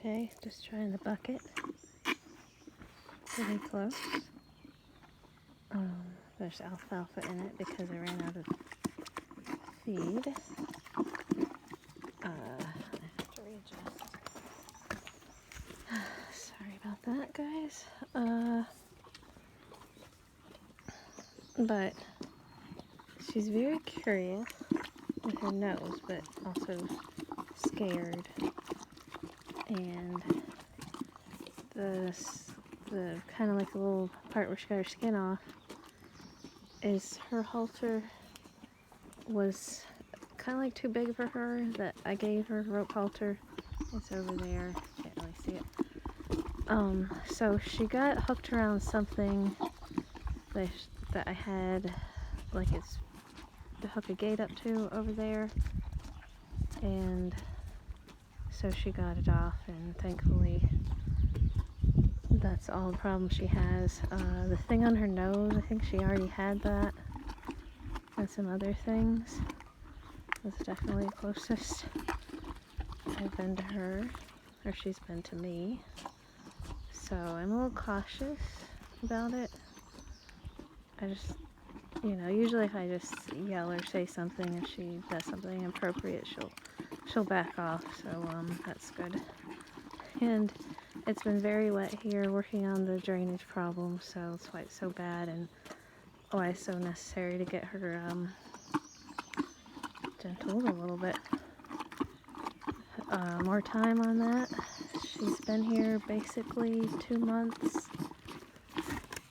Okay, just trying the bucket. Pretty close. There's alfalfa in it because I ran out of feed. I have to readjust. Sorry about that, guys. But she's very curious with her nose, but also scared. And the kind of like the little part where she got her skin off is her halter was kind of like too big for her that I gave her rope halter. It's over there. Can't really see it. So she got hooked around something that I had, like it's to hook a gate up to over there, and so she got it off, and thankfully that's all the problem she has. The thing on her nose, I think she already had that, and some other things. That's definitely the closest I've been to her, or she's been to me. So I'm a little cautious about it. I just, usually if I just yell or say something, if she does something inappropriate, she'll back off. So that's good. And it's been very wet here, working on the drainage problem, so that's why it's so bad and why it's so necessary to get her gentled a little bit. More time on that. She's been here basically 2 months,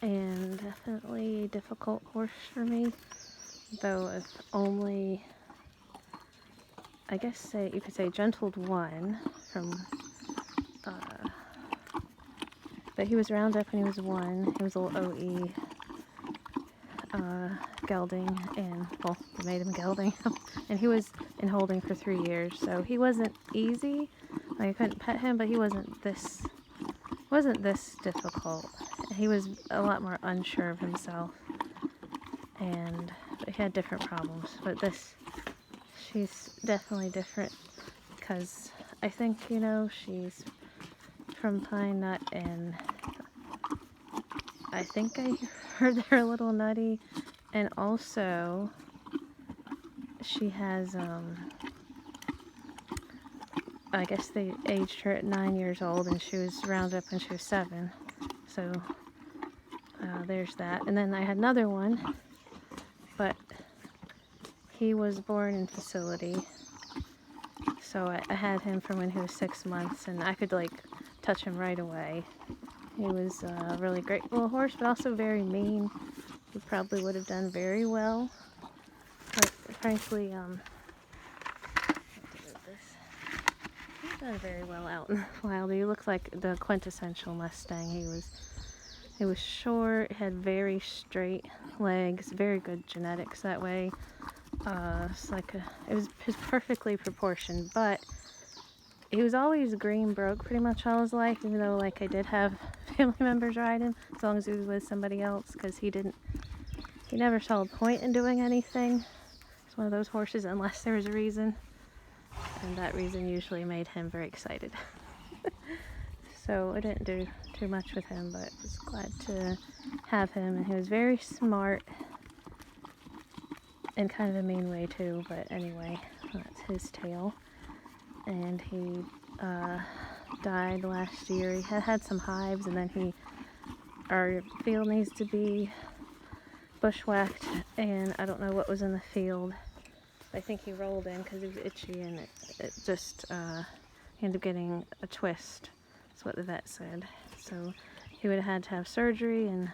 and definitely a difficult horse for me, though if only, I guess you could say gentled one from, but he was round up when he was 1. He was a little OE, gelding, and, well, we made him gelding, and he was in holding for 3 years, so he wasn't easy. Like, I couldn't pet him, but he wasn't this difficult. He was a lot more unsure of himself, but he had different problems. But she's definitely different, because I think, she's from Pine Nut, and I think I heard they're a little nutty, and also she has, I guess they aged her at 9 years old, and she was rounded up when she was 7, so there's that. And then I had another one, but he was born in facility, so I had him from when he was 6 months, and I could, touch him right away. He was a really great little horse, but also very mean. He probably would have done very well, but frankly, he's done very well out in the wild. He looked like the quintessential Mustang. He was short, had very straight legs, very good genetics that way. It was perfectly proportioned, but he was always green broke pretty much all his life, even though I did have family members ride him, as long as he was with somebody else, because he never saw a point in doing anything. It's one of those horses unless there was a reason, and that reason usually made him very excited. So I didn't do too much with him, but I was glad to have him, and he was very smart in kind of a mean way too, but anyway, that's his tale. And he died last year. He had some hives, and then our field needs to be bushwhacked, and I don't know what was in the field. I think he rolled in because he was itchy, and it just he ended up getting a twist. That's what the vet said. So he would have had to have surgery and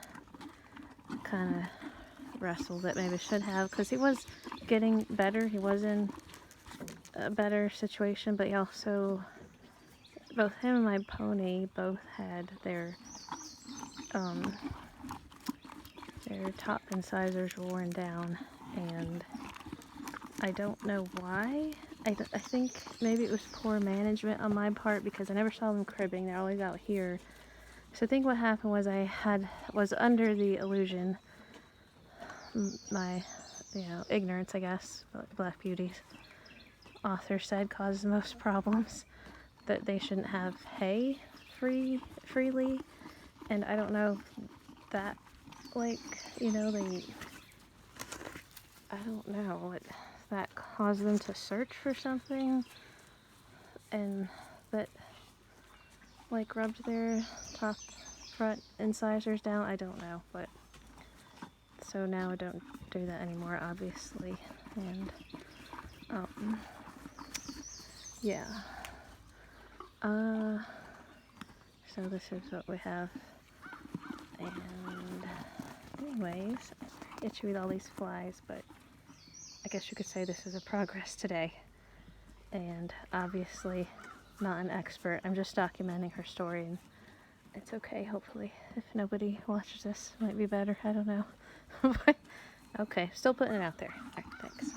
kind of wrestled it. Maybe should have, because he was getting better. He was in a better situation, but he also, both him and my pony both had their top incisors worn down, and I don't know why. I think maybe it was poor management on my part, because I never saw them cribbing. They're always out here. So I think what happened was I was under the illusion, my ignorance, I guess, Black Beauty's author said causes most problems, that they shouldn't have hay freely, and I don't know if that, like, you know, I don't know what that caused them to search for something, and that like rubbed their top front incisors down. I don't know, but so now I don't do that anymore, obviously, and yeah. So this is what we have, and anyways, itchy with all these flies, but I guess you could say this is a progress today, and obviously not an expert. I'm just documenting her story, and it's okay, hopefully. If nobody watches this, it might be better, I don't know. But, okay, still putting it out there. Alright, thanks.